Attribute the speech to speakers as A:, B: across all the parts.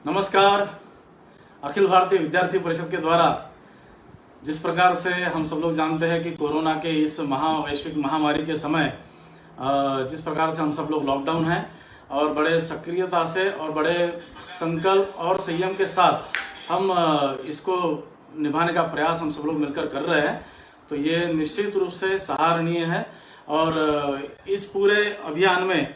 A: नमस्कार। अखिल भारतीय विद्यार्थी परिषद के द्वारा जिस प्रकार से हम सब लोग जानते हैं कि कोरोना के इस वैश्विक महामारी के समय जिस प्रकार से हम सब लोग लॉकडाउन हैं और बड़े सक्रियता से और बड़े संकल्प और संयम के साथ हम इसको निभाने का प्रयास हम सब लोग मिलकर कर रहे हैं, तो ये निश्चित रूप से सराहनीय है। और इस पूरे अभियान में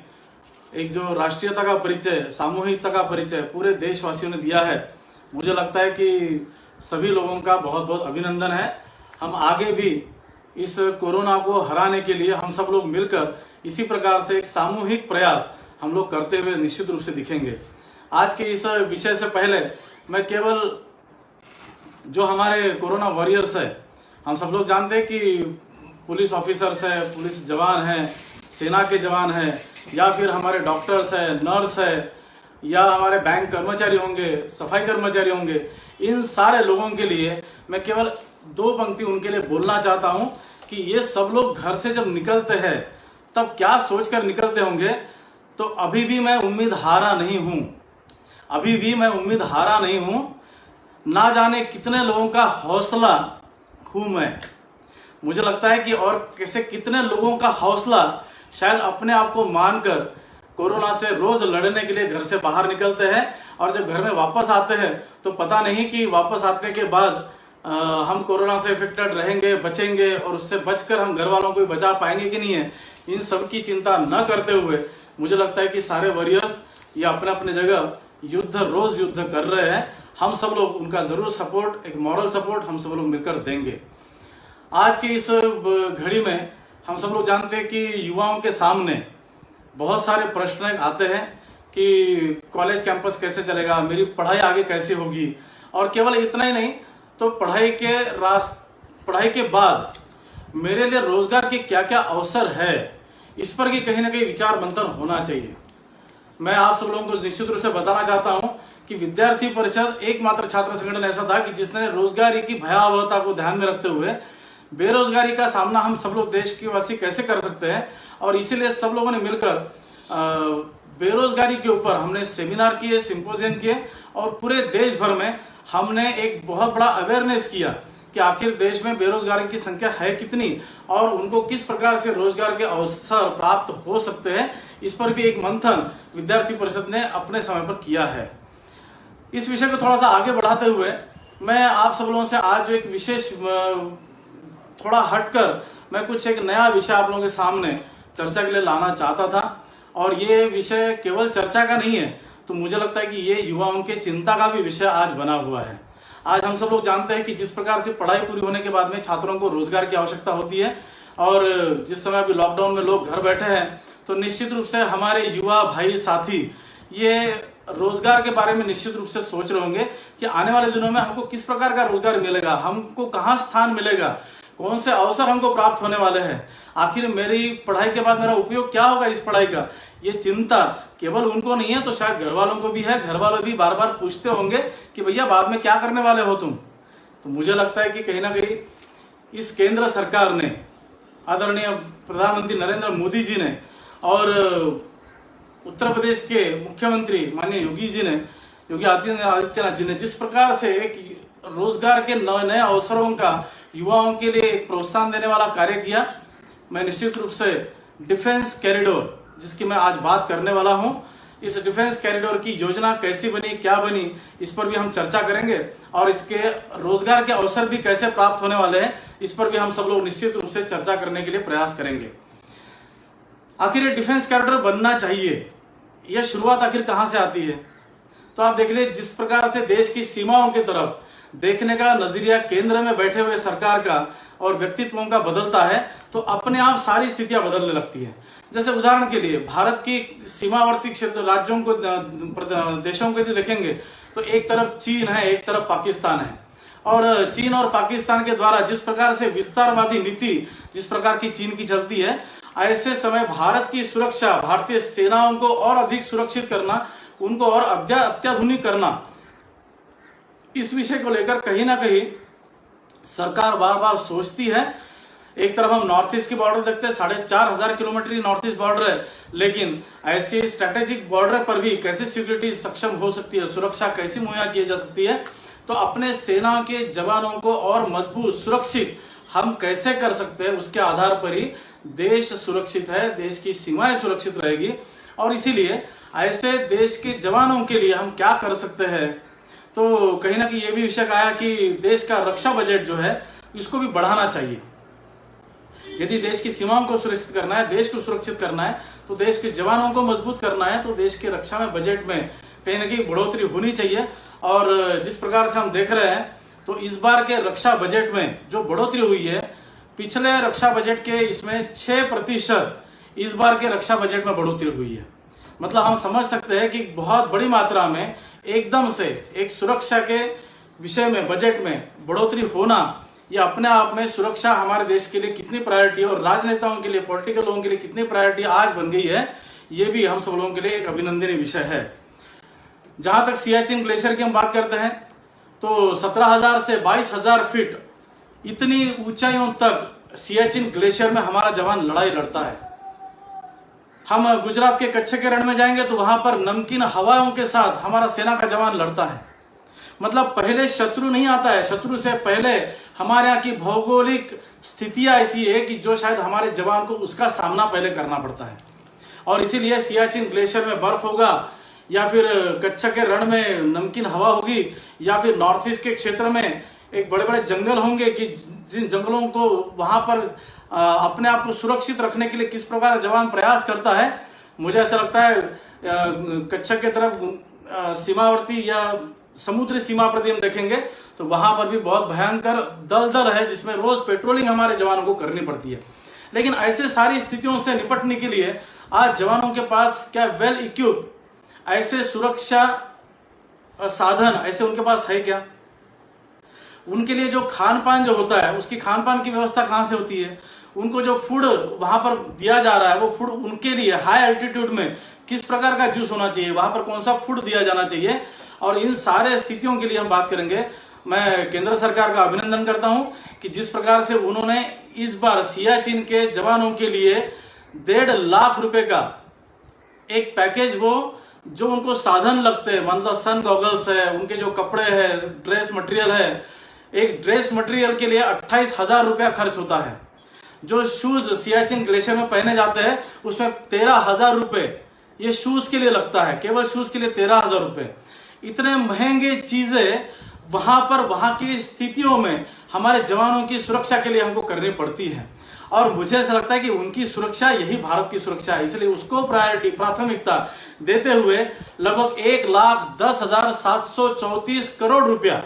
A: एक जो राष्ट्रीयता का परिचय, सामूहिकता का परिचय पूरे देशवासियों ने दिया है, मुझे लगता है कि सभी लोगों का बहुत बहुत अभिनंदन है। हम आगे भी इस कोरोना को हराने के लिए हम सब लोग मिलकर इसी प्रकार से एक सामूहिक प्रयास हम लोग करते हुए निश्चित रूप से दिखेंगे। आज के इस विषय से पहले मैं केवल जो हमारे कोरोना वॉरियर्स है, हम सब लोग जानते हैं कि पुलिस ऑफिसर्स है, पुलिस जवान है, सेना के जवान है, या फिर हमारे डॉक्टर्स है, नर्स है, या हमारे बैंक कर्मचारी होंगे, सफाई कर्मचारी होंगे, इन सारे लोगों के लिए मैं केवल दो पंक्ति उनके लिए बोलना चाहता हूं कि ये सब लोग घर से जब निकलते हैं तब क्या सोचकर निकलते होंगे। तो अभी भी मैं उम्मीद हारा नहीं हूं, अभी भी मैं उम्मीद हारा नहीं हूं। ना जाने कितने लोगों का हौसला हूं मैं, मुझे लगता है कि और कैसे कितने लोगों का हौसला शायद अपने आप को मानकर कोरोना से रोज लड़ने के लिए घर से बाहर निकलते हैं, और जब घर में वापस आते हैं तो पता नहीं कि वापस आने के बाद हम कोरोना से इफेक्टेड रहेंगे, बचेंगे, और उससे बचकर हम घर वालों को भी बचा पाएंगे कि नहीं है। इन सब की चिंता न करते हुए मुझे लगता है कि सारे वॉरियर्स ये अपने अपने जगह रोज युद्ध कर रहे हैं। हम सब लोग उनका जरूर सपोर्ट, एक मॉरल सपोर्ट हम सब लोग मिलकर देंगे। आज की इस घड़ी में हम सब लोग जानते हैं कि युवाओं के सामने बहुत सारे प्रश्न आते हैं कि कॉलेज कैंपस कैसे चलेगा, मेरी पढ़ाई आगे कैसे होगी, और केवल इतना ही नहीं तो पढ़ाई के बाद मेरे लिए रोजगार के क्या क्या अवसर है, इस पर भी कहीं ना कहीं विचार मंथन होना चाहिए। मैं आप सब लोगों को निश्चित रूप से बताना चाहता हूं कि विद्यार्थी परिषद एकमात्र छात्र संगठन ऐसा था कि जिसने रोजगारी की भयावहता को ध्यान में रखते हुए बेरोजगारी का सामना हम सब लोग देश के वासी कैसे कर सकते हैं, और इसीलिए सब लोगों ने मिलकर बेरोजगारी के ऊपर हमने सेमिनार किए, सिंपोजियम किए, और पूरे देश भर में हमने एक बहुत बड़ा अवेयरनेस किया कि आखिर देश में बेरोजगारी की संख्या है कितनी और उनको किस प्रकार से रोजगार के अवसर प्राप्त हो सकते हैं। इस पर भी एक मंथन विद्यार्थी परिषद ने अपने समय पर किया है। इस विषय को थोड़ा सा आगे बढ़ाते हुए मैं आप सब लोगों से आज जो एक विशेष थोड़ा हटकर मैं कुछ एक नया विषय आप लोगों के सामने चर्चा के लिए लाना चाहता था, और ये विषय केवल चर्चा का नहीं है, तो मुझे लगता है कि ये युवाओं के चिंता का भी विषय आज बना हुआ है। आज हम सब लोग जानते हैं कि जिस प्रकार से पढ़ाई पूरी होने के बाद में छात्रों को रोजगार की आवश्यकता होती है, और जिस समय अभी लॉकडाउन में लोग घर बैठे हैं, तो निश्चित रूप से हमारे युवा भाई साथी ये रोजगार के बारे में निश्चित रूप से सोच रहे होंगे कि आने वाले दिनों में हमको किस प्रकार का रोजगार मिलेगा, हमको कहाँ स्थान मिलेगा, कौन से अवसर हमको प्राप्त होने वाले हैं, आखिर मेरी पढ़ाई के बाद मेरा उपयोग क्या होगा इस पढ़ाई का। ये चिंता केवल उनको नहीं है तो शायद घर वालों को भी है। घर वाले भी बार बार पूछते होंगे कि भैया बाद में क्या करने वाले हो तुम। तो मुझे लगता है कि कहीं ना कहीं इस केंद्र सरकार ने, आदरणीय प्रधानमंत्री नरेंद्र मोदी जी ने, और उत्तर प्रदेश के मुख्यमंत्री माननीय योगी आदित्यनाथ जी ने जिस प्रकार से एक रोजगार के नए अवसरों का युवाओं के लिए एक प्रोत्साहन देने वाला कार्य किया, मैं निश्चित रूप से डिफेंस कॉरिडोर जिसकी मैं आज बात करने वाला हूं, इस डिफेंस कॉरिडोर की योजना कैसी बनी, क्या बनी, इस पर भी हम चर्चा करेंगे, और इसके रोजगार के अवसर भी कैसे प्राप्त होने वाले हैं, इस पर भी हम सब लोग निश्चित रूप से चर्चा करने के लिए प्रयास करेंगे। आखिर ये डिफेंस कॉरिडोर बनना चाहिए, यह शुरुआत आखिर कहां से आती है। तो आप देख लीजिए जिस प्रकार से देश की सीमाओं की तरफ देखने का नजरिया केंद्र में बैठे हुए सरकार का और व्यक्तित्वों का बदलता है, तो अपने आप सारी स्थितियां बदलने लगती हैं। जैसे उदाहरण के लिए भारत की सीमावर्ती क्षेत्र राज्यों को, देशों को यदि देखेंगे तो एक तरफ चीन है, एक तरफ पाकिस्तान है, और चीन और पाकिस्तान के द्वारा जिस प्रकार से विस्तारवादी नीति जिस प्रकार की चीन की चलती है, ऐसे समय भारत की सुरक्षा, भारतीय सेनाओं को और अधिक सुरक्षित करना, उनको और अत्याधुनिक करना, इस विषय को लेकर कहीं ना कहीं सरकार बार बार सोचती है। एक तरफ हम नॉर्थ ईस्ट की बॉर्डर देखते हैं, 4,500 किलोमीटर ही नॉर्थ ईस्ट बॉर्डर है, लेकिन ऐसे स्ट्रेटेजिक बॉर्डर पर भी कैसे सिक्योरिटी सक्षम हो सकती है, सुरक्षा कैसी मुहैया की जा सकती है। तो अपने सेना के जवानों को और मजबूत सुरक्षित हम कैसे कर सकते हैं, उसके आधार पर ही देश सुरक्षित है, देश की सीमाएं सुरक्षित रहेगी। और इसीलिए ऐसे देश के जवानों के लिए हम क्या कर सकते हैं, तो कहीं ना कहीं ये भी विषय आया कि देश का रक्षा बजट जो है इसको भी बढ़ाना चाहिए। यदि देश की सीमाओं को सुरक्षित करना है, देश को सुरक्षित करना है, तो देश के जवानों को मजबूत करना है, तो देश के रक्षा में बजट में कहीं ना कहीं बढ़ोतरी होनी चाहिए। और जिस प्रकार से हम देख रहे हैं, तो इस बार के रक्षा बजट में जो बढ़ोतरी हुई है, पिछले रक्षा बजट के इसमें 6% इस बार के रक्षा बजट में बढ़ोतरी हुई है। मतलब हम समझ सकते हैं कि बहुत बड़ी मात्रा में एकदम से एक सुरक्षा के विषय में बजट में बढ़ोतरी होना, यह अपने आप में सुरक्षा हमारे देश के लिए कितनी प्रायोरिटी और राजनेताओं के लिए, पॉलिटिकल लोगों के लिए कितनी प्रायोरिटी आज बन गई है, ये भी हम सब लोगों के लिए एक अभिनंदनीय विषय है। जहां तक सियाचिन ग्लेशियर की हम बात करते हैं, तो 17,000 से 22,000 फीट इतनी ऊंचाइयों तक सियाचिन ग्लेशियर में हमारा जवान लड़ाई लड़ता है। हम गुजरात के कच्छ के रण में जाएंगे तो वहां पर नमकीन हवाओं के साथ हमारा सेना का जवान लड़ता है। मतलब पहले शत्रु नहीं आता है, शत्रु से पहले हमारे यहाँ की भौगोलिक स्थितियां ऐसी है कि जो शायद हमारे जवान को उसका सामना पहले करना पड़ता है। और इसीलिए सियाचिन ग्लेशियर में बर्फ होगा, या फिर कच्छ के रण में नमकीन हवा होगी, या फिर नॉर्थ ईस्ट के क्षेत्र में एक बड़े बड़े जंगल होंगे कि जिन जंगलों को वहां पर अपने आप को सुरक्षित रखने के लिए किस प्रकार जवान प्रयास करता है। मुझे ऐसा लगता है कच्छ के तरफ सीमावर्ती या समुद्री सीमा पर हम देखेंगे तो वहां पर भी बहुत भयंकर दलदल है, जिसमें रोज पेट्रोलिंग हमारे जवानों को करनी पड़ती है। लेकिन ऐसे सारी स्थितियों से निपटने के लिए आज जवानों के पास क्या वेल इक्विप ऐसे सुरक्षा साधन ऐसे उनके पास है क्या? उनके लिए जो खान पान जो होता है, उसकी खान पान की व्यवस्था कहां से होती है? उनको जो फूड वहां पर दिया जा रहा है, वो फूड उनके लिए हाई एल्टीट्यूड में किस प्रकार का जूस होना चाहिए, वहां पर कौन सा फूड दिया जाना चाहिए। और इन सारे स्थितियों के लिए हम बात करेंगे। मैं केंद्र सरकार का अभिनंदन करता हूं कि जिस प्रकार से उन्होंने इस बार सियाचिन के जवानों के लिए 1.5 लाख रुपए का एक पैकेज, वो जो उनको साधन लगते हैं, मतलब सन गॉगल्स है, उनके जो कपड़े है, ड्रेस मटेरियल है, एक ड्रेस मटेरियल के लिए 28,000 रुपया खर्च होता है। जो शूज सियाचिन ग्लेशियर में पहने जाते हैं उसमें 13,000 रुपए ये शूज के लिए लगता है, केवल शूज के लिए 13,000 रुपए। इतने महंगे चीजें वहां पर वहां की स्थितियों में हमारे जवानों की सुरक्षा के लिए हमको करनी पड़ती है। और मुझे ऐसा लगता है कि उनकी सुरक्षा यही भारत की सुरक्षा है, इसलिए उसको प्राथमिकता देते हुए लगभग 1,10,734 करोड़ रुपया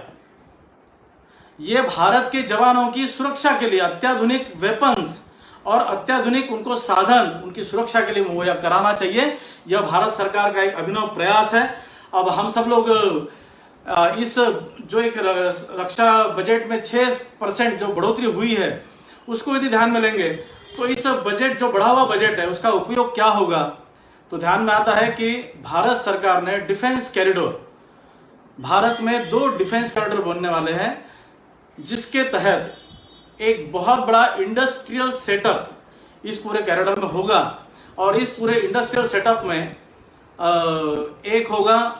A: ये भारत के जवानों की सुरक्षा के लिए अत्याधुनिक वेपन्स और अत्याधुनिक उनको साधन उनकी सुरक्षा के लिए मुहैया कराना चाहिए। यह भारत सरकार का एक अभिनव प्रयास है। अब हम सब लोग इस जो एक रक्षा बजट में 6% जो बढ़ोतरी हुई है उसको यदि ध्यान में लेंगे तो इस बजट जो बढ़ा हुआ बजट है उसका उपयोग क्या होगा, तो ध्यान में आता है कि भारत सरकार ने डिफेंस कॉरिडोर, भारत में 2 डिफेंस कॉरिडोर बनने वाले हैं, जिसके तहत एक बहुत बड़ा इंडस्ट्रियल सेटअप इस पूरे कॉरिडोर में होगा। और इस पूरे इंडस्ट्रियल सेटअप में एक होगा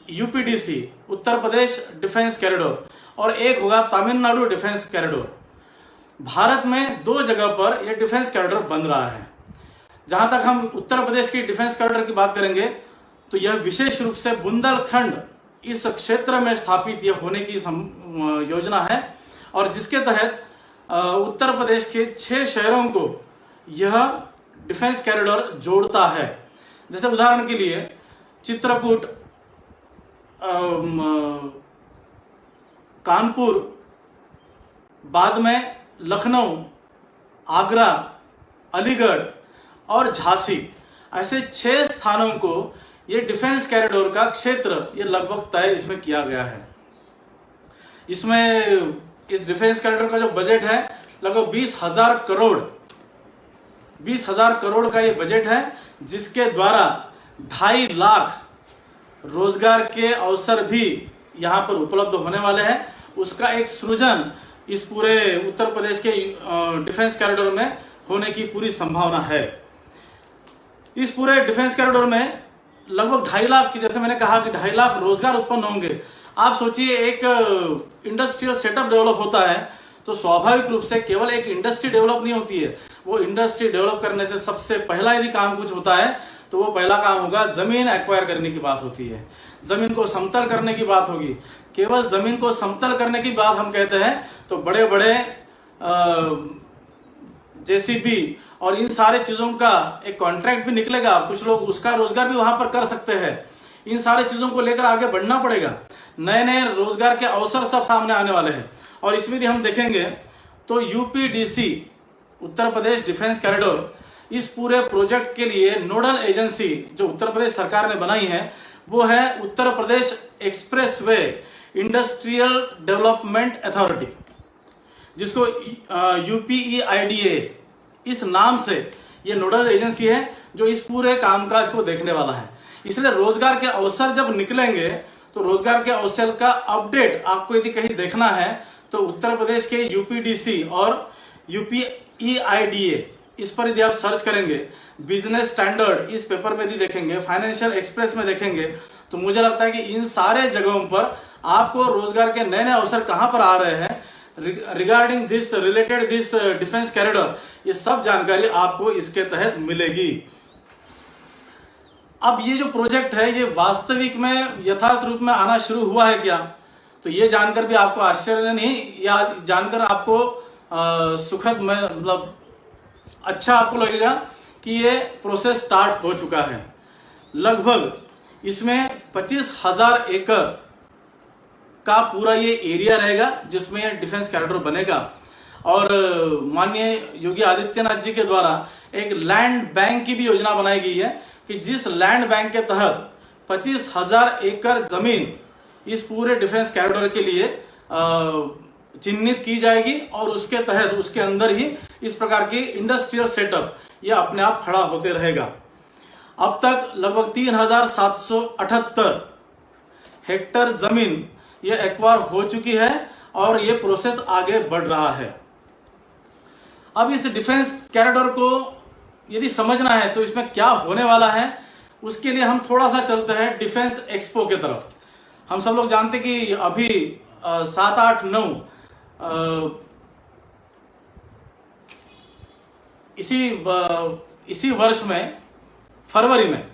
A: यूपीडीसी उत्तर प्रदेश डिफेंस कॉरिडोर और एक होगा तमिलनाडु डिफेंस कॉरिडोर। भारत में 2 जगह पर यह डिफेंस कॉरिडोर बन रहा है। जहां तक हम उत्तर प्रदेश की डिफेंस कॉरिडोर की बात करेंगे तो यह विशेष रूप से बुंदेलखंड इस क्षेत्र में स्थापित यह होने की योजना है, और जिसके तहत उत्तर प्रदेश के 6 शहरों को यह डिफेंस कॉरिडोर जोड़ता है। जैसे उदाहरण के लिए चित्रकूट, कानपुर, बाद में लखनऊ, आगरा, अलीगढ़ और झांसी, ऐसे 6 स्थानों को ये डिफेंस कॉरिडोर का क्षेत्र ये लगभग तय इसमें किया गया है। इसमें इस डिफेंस कॉरिडोर का जो बजट है लगभग 20,000 करोड़, 20,000 करोड़ का ये बजट है, जिसके द्वारा 2.5 लाख रोजगार के अवसर भी यहां पर उपलब्ध होने वाले हैं। उसका एक सृजन इस पूरे उत्तर प्रदेश के डिफेंस कॉरिडोर में होने की पूरी संभावना है। इस पूरे डिफेंस कॉरिडोर में लगभग 2.5 लाख की, जैसे मैंने कहा कि 2.5 लाख रोजगार उत्पन्न होंगे। आप सोचिए, एक इंडस्ट्रियल सेटअप डेवलप होता है तो स्वाभाविक रूप से केवल एक इंडस्ट्री डेवलप नहीं होती है। वो इंडस्ट्री डेवलप करने से सबसे पहला यदि काम कुछ होता है तो वो पहला काम होगा जमीन एक्वायर करने की बात होती है, जमीन को समतल करने की बात होगी। केवल जमीन को समतल करने की बात हम कहते हैं तो बड़े बड़े जेसीबी और इन सारे चीजों का एक कॉन्ट्रैक्ट भी निकलेगा, कुछ लोग उसका रोजगार भी वहां पर कर सकते हैं। इन सारे चीजों को लेकर आगे बढ़ना पड़ेगा, नए नए रोजगार के अवसर सब सामने आने वाले हैं। और इसमें भी हम देखेंगे तो यूपीडीसी, उत्तर प्रदेश डिफेंस कॉरिडोर, इस पूरे प्रोजेक्ट के लिए नोडल एजेंसी जो उत्तर प्रदेश सरकार ने बनाई है वो है Uttar Pradesh expressway industrial development authority, जिसको यूपीईआईडीए इस नाम से ये नोडल एजेंसी है जो इस पूरे कामकाज को देखने वाला है। इसलिए रोजगार के अवसर जब निकलेंगे तो रोजगार के अवसर का अपडेट आपको यदि कहीं देखना है तो उत्तर प्रदेश के यूपीडीसी और यूपीईआईडीए, इस पर यदि आप सर्च करेंगे, बिजनेस स्टैंडर्ड इस पेपर में यदि देखेंगे, फाइनेंशियल एक्सप्रेस में देखेंगे, तो मुझे लगता है कि इन सारे जगहों पर आपको रोजगार के नए नए अवसर कहां पर आ रहे हैं regarding this related this defence corridor, ये सब जानकारी आपको इसके तहत मिलेगी। अब ये जो प्रोजेक्ट है ये वास्तविक में यथार्थ रूप में आना शुरू हुआ है क्या, तो ये जानकर भी आपको आश्चर्य नहीं, या जानकर आपको सुखद में मतलब अच्छा आपको लगेगा कि ये प्रोसेस स्टार्ट हो चुका है। लगभग इसमें 25,000 एकड़ का पूरा ये एरिया रहेगा जिसमें ये डिफेंस कॉरिडोर बनेगा। और माननीय योगी आदित्यनाथ जी के द्वारा एक लैंड बैंक की भी योजना बनाई गई है कि जिस लैंड बैंक के तहत 25,000 एकड़ जमीन इस पूरे डिफेंस कॉरिडोर के लिए चिन्हित की जाएगी और उसके तहत उसके अंदर ही इस प्रकार की इंडस्ट्रियल सेटअप ये अपने आप खड़ा होते रहेगा। अब तक लगभग 3,778 हेक्टेयर जमीन ये एक्वायर हो चुकी है और ये प्रोसेस आगे बढ़ रहा है। अब इस डिफेंस कॉरिडोर को यदि समझना है तो इसमें क्या होने वाला है, उसके लिए हम थोड़ा सा चलते हैं डिफेंस एक्सपो के तरफ। हम सब लोग जानते कि अभी 7, 8, 9 इसी वर्ष में फरवरी में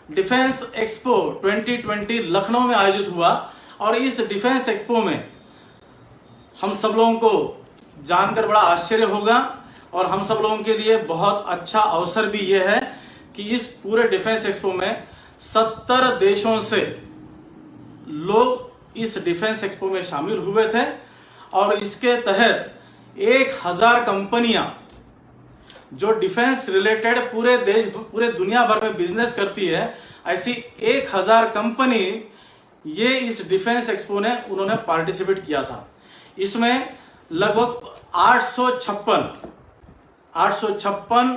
A: डिफेंस एक्सपो 2020 लखनऊ में आयोजित हुआ। और इस डिफेंस एक्सपो में हम सब लोगों को जानकर बड़ा आश्चर्य होगा और हम सब लोगों के लिए बहुत अच्छा अवसर भी यह है कि इस पूरे डिफेंस एक्सपो में 70 देशों से लोग इस डिफेंस एक्सपो में शामिल हुए थे और इसके तहत 1000 कंपनियां जो डिफेंस रिलेटेड पूरे दुनिया भर में बिजनेस करती है, ऐसी 1000 कंपनी ये इस डिफेंस एक्सपो ने उन्होंने पार्टिसिपेट किया था। इसमें लगभग 856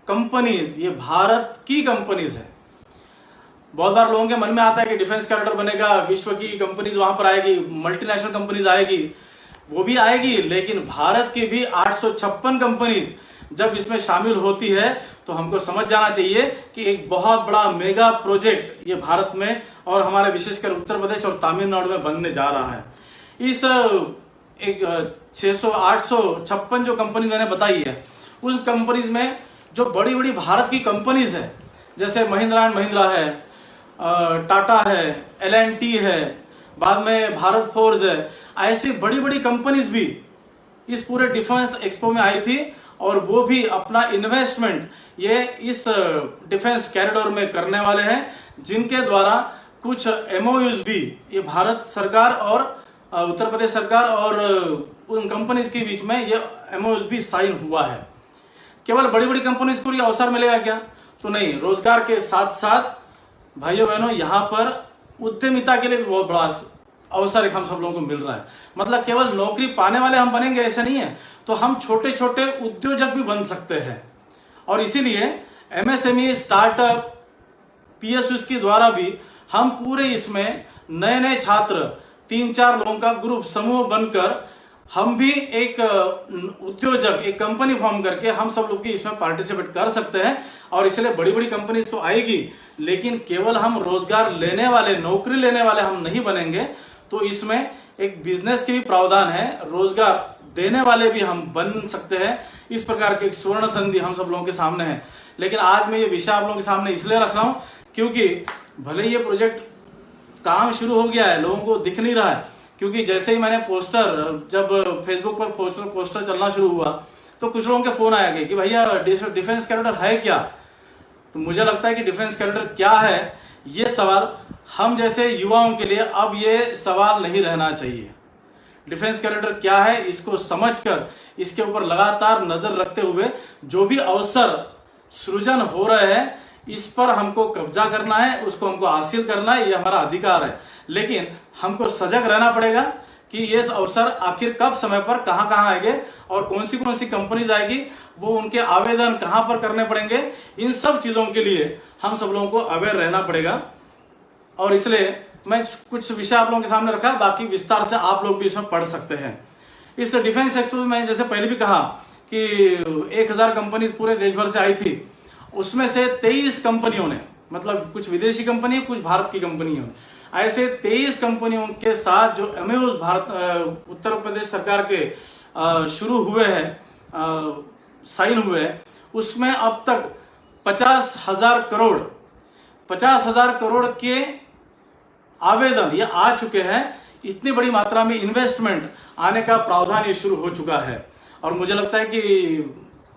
A: कंपनीज ये भारत की कंपनीज है। बहुत बार लोगों के मन में आता है कि डिफेंस कॉरिडोर बनेगा, विश्व की कंपनीज वहां पर आएगी, मल्टीनेशनल कंपनीज आएगी, वो भी आएगी, लेकिन भारत की भी 856 कंपनीज जब इसमें शामिल होती है तो हमको समझ जाना चाहिए कि एक बहुत बड़ा मेगा प्रोजेक्ट ये भारत में और हमारे विशेषकर उत्तर प्रदेश और तमिलनाडु में बनने जा रहा है। इस एक 856 जो कंपनी मैंने बताई है, उस कंपनीज में जो बड़ी बड़ी भारत की कंपनीज है, जैसे महिंद्रा एंड महिंद्रा है, टाटा है, L&T है, बाद में भारत फोर्ज है, ऐसी बड़ी बड़ी कंपनीज भी इस पूरे डिफेंस एक्सपो में आई थी और वो भी अपना इन्वेस्टमेंट ये इस डिफेंस कॉरिडोर में करने वाले हैं, जिनके द्वारा कुछ MOUs भी ये भारत सरकार और उत्तर प्रदेश सरकार और उन कंपनीज के बीच में ये MOUs भी साइन हुआ है। केवल बड़ी बड़ी कंपनीज को ये अवसर मिलेगा क्या, तो नहीं, रोजगार के साथ साथ भाइयों बहनों यहाँ पर उद्यमिता के लिए भी बहुत बड़ा अवसर हम सब लोगों को मिल रहा है। मतलब केवल नौकरी पाने वाले हम बनेंगे ऐसा नहीं है, तो हम छोटे छोटे उद्योजक भी बन सकते हैं। और इसीलिए MSME स्टार्टअप PSUs के द्वारा भी हम पूरे इसमें नए नए छात्र 3-4 लोगों का ग्रुप समूह बनकर हम भी एक उद्योजक, एक कंपनी फॉर्म करके हम सब लोग भी इसमें पार्टिसिपेट कर सकते हैं। और इसलिए बड़ी बड़ी कंपनीज तो आएगी, लेकिन केवल हम रोजगार लेने वाले, नौकरी लेने वाले हम नहीं बनेंगे। तो इसमें एक बिजनेस की भी प्रावधान है, रोजगार देने वाले भी हम बन सकते हैं। इस प्रकार के एक स्वर्ण संधि हम सब लोगों के सामने है। लेकिन आज मैं ये विषय आप लोगों के सामने इसलिए रख रहा हूं क्योंकि भले ये प्रोजेक्ट काम शुरू हो गया है, लोगों को दिख नहीं रहा है। क्योंकि जैसे ही मैंने जब फेसबुक पर पोस्टर चलना शुरू हुआ तो कुछ लोगों के फोन आया कि भैया डिफेंस कॉरिडोर है क्या। तो मुझे लगता है कि डिफेंस कॉरिडोर क्या है, ये सवाल हम जैसे युवाओं के लिए अब ये सवाल नहीं रहना चाहिए। डिफेंस कॉरिडोर क्या है, इसको समझकर इसके ऊपर लगातार नजर रखते हुए जो भी अवसर सृजन हो रहे हैं, इस पर हमको कब्जा करना है, उसको हमको हासिल करना है, ये हमारा अधिकार है। लेकिन हमको सजग रहना पड़ेगा कि ये अवसर आखिर कब, समय पर, कहां कहां आएंगे और कौन सी कंपनीज आएगी, वो उनके आवेदन कहां पर करने पड़ेंगे। इन सब चीजों के लिए हम सब लोगों को अवेयर रहना पड़ेगा। और इसलिए मैं कुछ विषय आप लोगों के सामने रखा, बाकी विस्तार से आप लोग भी इसमें पढ़ सकते हैं। इस डिफेंस एक्सपो में मैंने जैसे पहले भी कहा कि 1000 कंपनीज पूरे देश भर से आई थी। उसमें से 23 कंपनियों ने, मतलब कुछ विदेशी कंपनी, कुछ भारत की कंपनियों ने, ऐसे 23 कंपनियों के साथ जो एमओयू भारत उत्तर प्रदेश सरकार के शुरू हुए हैं, साइन हुए हैं, उसमें अब तक 50,000 करोड़ के आवेदन ये आ चुके हैं। इतनी बड़ी मात्रा में इन्वेस्टमेंट आने का प्रावधान ये शुरू हो चुका है। और मुझे लगता है कि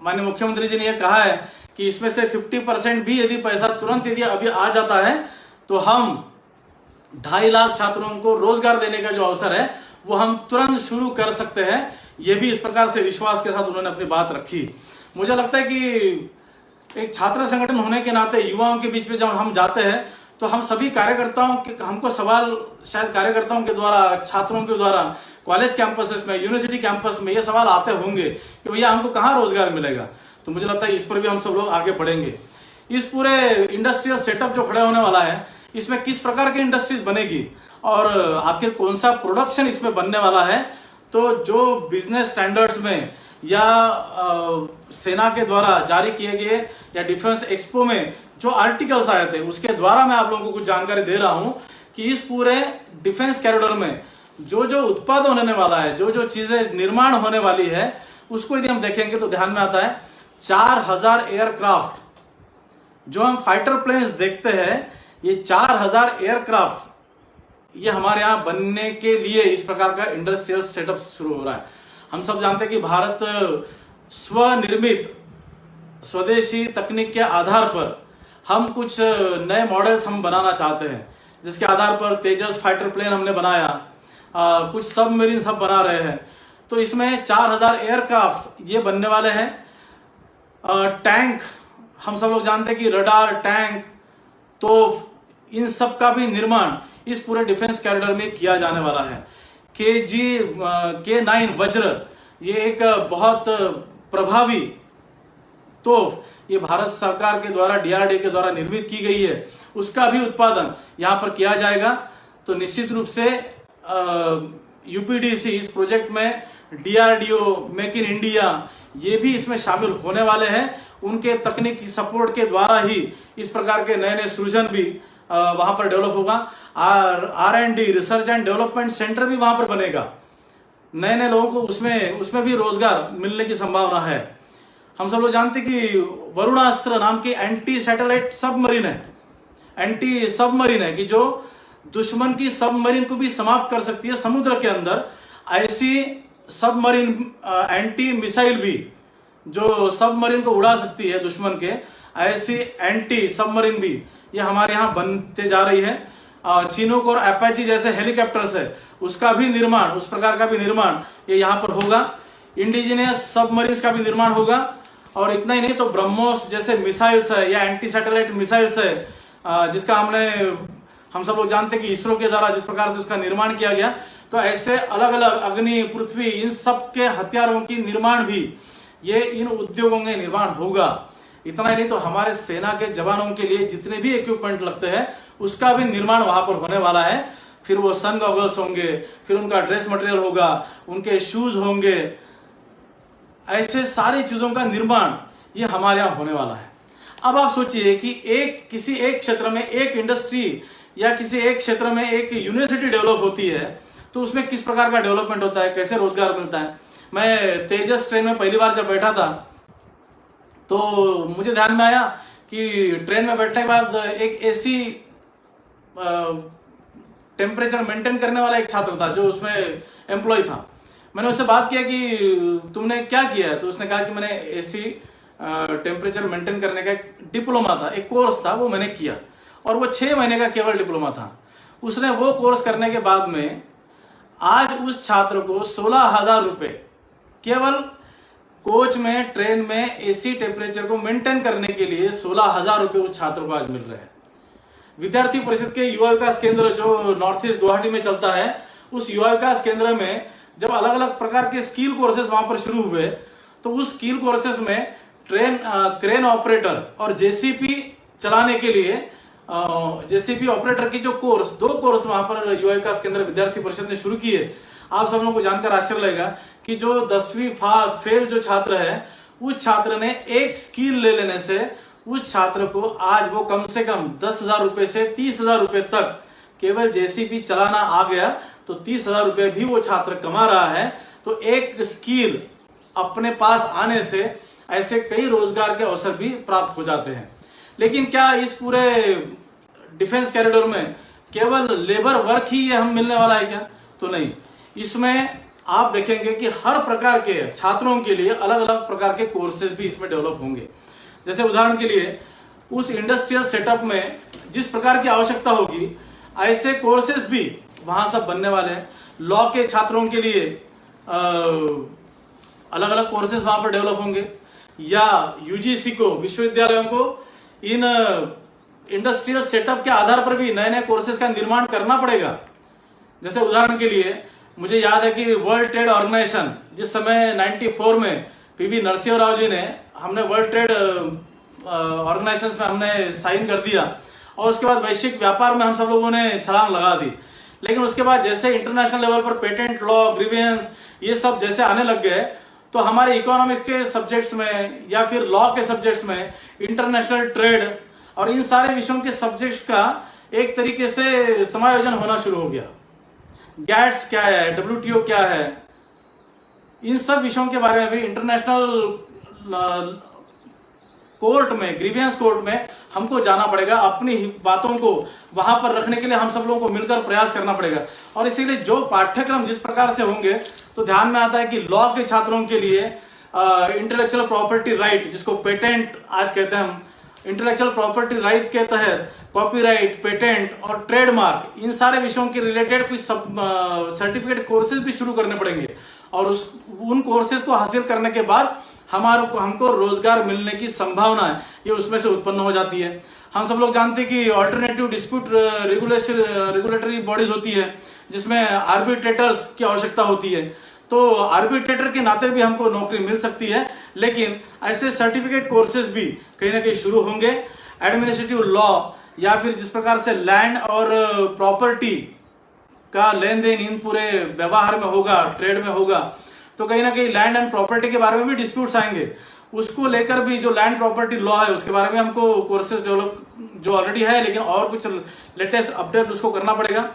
A: माननीय मुख्यमंत्री जी ने यह कहा है कि इसमें से 50% भी यदि पैसा तुरंत यदि अभी आ जाता है तो हम 2.5 लाख छात्रों को रोजगार देने का जो अवसर है वो हम तुरंत शुरू कर सकते हैं। ये भी इस प्रकार से विश्वास के साथ उन्होंने अपनी बात रखी। मुझे लगता है कि एक छात्र संगठन होने के नाते युवाओं के बीच में जब हम जाते हैं तो हम सभी कार्यकर्ताओं के, हमको सवाल शायद कार्यकर्ताओं के द्वारा, छात्रों के द्वारा कॉलेज कैंपसेस में, यूनिवर्सिटी कैंपस में ये सवाल आते होंगे कि भैया हमको कहाँ रोजगार मिलेगा। तो मुझे लगता है इस पर भी हम सब लोग आगे बढ़ेंगे। इस पूरे इंडस्ट्रियल सेटअप जो खड़ा होने वाला है, इसमें किस प्रकार की इंडस्ट्रीज बनेगी और आखिर कौन सा प्रोडक्शन इसमें बनने वाला है। तो जो बिजनेस स्टैंडर्ड्स में या सेना के द्वारा जारी किए गए या डिफेंस एक्सपो में जो आर्टिकल्स आए थे, उसके द्वारा मैं आप लोगों को कुछ जानकारी दे रहा हूं कि इस पूरे डिफेंस कॉरिडोर में जो जो उत्पादन होने वाला है, जो जो चीजें निर्माण होने वाली है, उसको यदि हम देखेंगे तो ध्यान में आता है 4000 एयरक्राफ्ट। जो हम फाइटर प्लेन्स देखते हैं, ये 4000 एयरक्राफ्ट ये हमारे यहां बनने के लिए इस प्रकार का इंडस्ट्रियल सेटअप शुरू हो रहा है। हम सब जानते हैं कि भारत स्वनिर्मित स्वदेशी तकनीक के आधार पर हम कुछ नए मॉडल्स हम बनाना चाहते हैं, जिसके आधार पर तेजस फाइटर प्लेन हमने बनाया, कुछ सबमरीन सब बना रहे हैं। तो इसमें 4000 एयरक्राफ्ट ये बनने वाले हैं। टैंक हम सब लोग जानते हैं कि रडार, टैंक, तोफ, इन सब का भी निर्माण इस पूरे डिफेंस कॉरिडोर में किया जाने वाला है। K9 वज्र ये एक बहुत प्रभावी तोफ ये भारत सरकार के द्वारा, DRDO के द्वारा निर्मित की गई है, उसका भी उत्पादन यहाँ पर किया जाएगा। तो निश्चित रूप से UPDC इस प्रोजेक्ट में DRDO, मेक इन इंडिया ये भी इसमें शामिल होने वाले हैं। उनके तकनीकी सपोर्ट के द्वारा ही इस प्रकार के नए नए सृजन भी वहां पर डेवलप होगा। R&D, research and development centre भी वहां पर बनेगा। नए नए लोगों को उसमें भी रोजगार मिलने की संभावना है। हम सब लोग जानते कि वरुणास्त्र नाम की एंटी सैटेलाइट सबमरीन है, एंटी सबमरीन है कि जो दुश्मन की सबमरीन को भी समाप्त कर सकती है समुद्र के अंदर। ऐसी सबमरीन एंटी मिसाइल भी जो सबमरीन को उड़ा सकती है दुश्मन के, ऐसी एंटी सबमरीन भी ये हमारे यहाँ बनते जा रही है। चिनूक और अपाची जैसे हेलीकॉप्टर्स है, उसका भी निर्माण, उस प्रकार का भी निर्माण ये यहाँ पर होगा। इंडिजिनियस सबमरीन्स का भी निर्माण होगा। और इतना ही नहीं तो ब्रह्मोस जैसे मिसाइल्स है या एंटी सैटेलाइट मिसाइल्स है, जिसका हम सब लोग जानते हैं कि इसरो के द्वारा जिस प्रकार से उसका निर्माण किया गया। तो ऐसे अलग अलग अग्नि, पृथ्वी, इन सब के हथियारों की निर्माण भी ये इन उद्योगों में निर्माण होगा। इतना ही नहीं तो हमारे सेना के जवानों के लिए जितने भी इक्विपमेंट लगते हैं उसका भी निर्माण वहां पर होने वाला है। फिर वो सन गॉगल्स होंगे, फिर उनका ड्रेस मटेरियल होगा, उनके शूज होंगे, ऐसे सारी चीजों का निर्माण ये हमारे यहाँ होने वाला है। अब आप सोचिए कि किसी एक क्षेत्र में एक इंडस्ट्री या किसी एक क्षेत्र में एक यूनिवर्सिटी डेवलप होती है तो उसमें किस प्रकार का डेवलपमेंट होता है, कैसे रोजगार मिलता है। मैं तेजस ट्रेन में पहली बार जब बैठा था तो मुझे ध्यान में आया कि ट्रेन में बैठने के बाद एक एसी टेम्परेचर मेंटेन करने वाला एक छात्र था जो उसमें एम्प्लॉय था। मैंने उससे बात किया कि तुमने क्या किया है, तो उसने कहा कि मैंने एसी टेम्परेचर मेंटेन करने का एक डिप्लोमा था, एक कोर्स था, वो मैंने किया, और वो 6 महीने का केवल डिप्लोमा था। उसने वो कोर्स करने के बाद में आज उस छात्र को 16,000 रुपये केवल कोच में, ट्रेन में एसी टेम्परेचर को मेंटेन करने के लिए 16,000 रुपये उस छात्र को आज मिल रहे हैं। विद्यार्थी परिषद के युवा विकास केंद्र जो नॉर्थ ईस्ट गुवाहाटी में चलता है, उस युवा विकास केंद्र में जब अलग अलग प्रकार के स्किल कोर्सेज वहां पर शुरू हुए तो उस स्किल कोर्सेज में क्रेन ऑपरेटर और जेसीपी चलाने के लिए जेसीपी ऑपरेटर की जो कोर्स, 2 कोर्स वहां पर युवा विकास केंद्र विद्यार्थी परिषद ने शुरू किए। आप सब लोगों को जानकर आश्चर्य लगेगा कि जो 10वीं फेल जो छात्र है, उस छात्र ने एक स्किल ले लेने से उस छात्र को आज वो कम से कम 10,000 रुपए से 30,000 रुपए तक केवल जेसीबी चलाना आ गया तो 30,000 रुपए भी वो छात्र कमा रहा है। तो एक स्किल अपने पास आने से ऐसे कई रोजगार के अवसर भी प्राप्त हो जाते हैं। लेकिन क्या इस पूरे डिफेंस कॉरिडोर में केवल लेबर वर्क ही ये हम मिलने वाला है क्या? तो नहीं, इसमें आप देखेंगे कि हर प्रकार के छात्रों के लिए अलग अलग प्रकार के कोर्सेज भी इसमें डेवलप होंगे। जैसे उदाहरण के लिए उस इंडस्ट्रियल सेटअप में जिस प्रकार की आवश्यकता होगी ऐसे कोर्सेज भी वहां सब बनने वाले हैं। लॉ के छात्रों के लिए अलग अलग कोर्सेज वहां पर डेवलप होंगे, या यूजीसी को, विश्वविद्यालयों को इन इंडस्ट्रियल सेटअप के आधार पर भी नए नए कोर्सेज का निर्माण करना पड़ेगा। जैसे उदाहरण के लिए मुझे याद है कि वर्ल्ड ट्रेड ऑर्गेनाइजेशन जिस समय 94 में पीवी नरसिंह राव जी ने, हमने वर्ल्ड ट्रेड ऑर्गेनाइजेशन में हमने साइन कर दिया और उसके बाद वैश्विक व्यापार में हम सब लोगों ने छलांग लगा दी। लेकिन उसके बाद जैसे इंटरनेशनल लेवल पर पेटेंट लॉ, ग्रीवियंस, ये सब जैसे आने लग गए तो हमारे इकोनॉमिक्स के सब्जेक्ट्स में या फिर लॉ के सब्जेक्ट्स में इंटरनेशनल ट्रेड और इन सारे विषयों के सब्जेक्ट्स का एक तरीके से समायोजन होना शुरू हो गया। गैट्स क्या है, डब्ल्यूटीओ क्या है, इन सब विषयों के बारे में भी इंटरनेशनल कोर्ट में, ग्रीवियंस कोर्ट में हमको जाना पड़ेगा। अपनी बातों को वहां पर रखने के लिए हम सब लोगों को मिलकर प्रयास करना पड़ेगा। और इसीलिए जो पाठ्यक्रम जिस प्रकार से होंगे तो ध्यान में आता है कि लॉ के छात्रों के लिए इंटेलेक्चुअल प्रॉपर्टी राइट, जिसको पेटेंट आज कहते हैं हम, इंटेलेक्चुअल प्रॉपर्टी राइट के तहत कॉपीराइट, पेटेंट और ट्रेडमार्क, इन सारे विषयों के रिलेटेड कुछ सर्टिफिकेट कोर्सेज भी शुरू करने पड़ेंगे। और उन कोर्सेज को हासिल करने के बाद हमको रोजगार मिलने की संभावना है ये उसमें से उत्पन्न हो जाती है। हम सब लोग जानते हैं कि ऑल्टरनेटिव डिस्प्यूट रेगुलेटरी बॉडीज होती है जिसमें आर्बिट्रेटर्स की आवश्यकता होती है। तो आर्बिट्रेटर के नाते भी हमको नौकरी मिल सकती है। लेकिन ऐसे सर्टिफिकेट कोर्सेज भी कहीं ना कहीं शुरू होंगे। एडमिनिस्ट्रेटिव लॉ या फिर जिस प्रकार से लैंड और प्रॉपर्टी का लेन देन इन पूरे व्यवहार में होगा, ट्रेड में होगा, तो कहीं ना कहीं लैंड एंड प्रॉपर्टी के बारे में भी डिस्प्यूट्स आएंगे। उसको लेकर भी जो लैंड प्रॉपर्टी लॉ है उसके बारे में हमको कोर्सेज डेवलप जो ऑलरेडी है, लेकिन और कुछ लेटेस्ट अपडेट उसको करना पड़ेगा।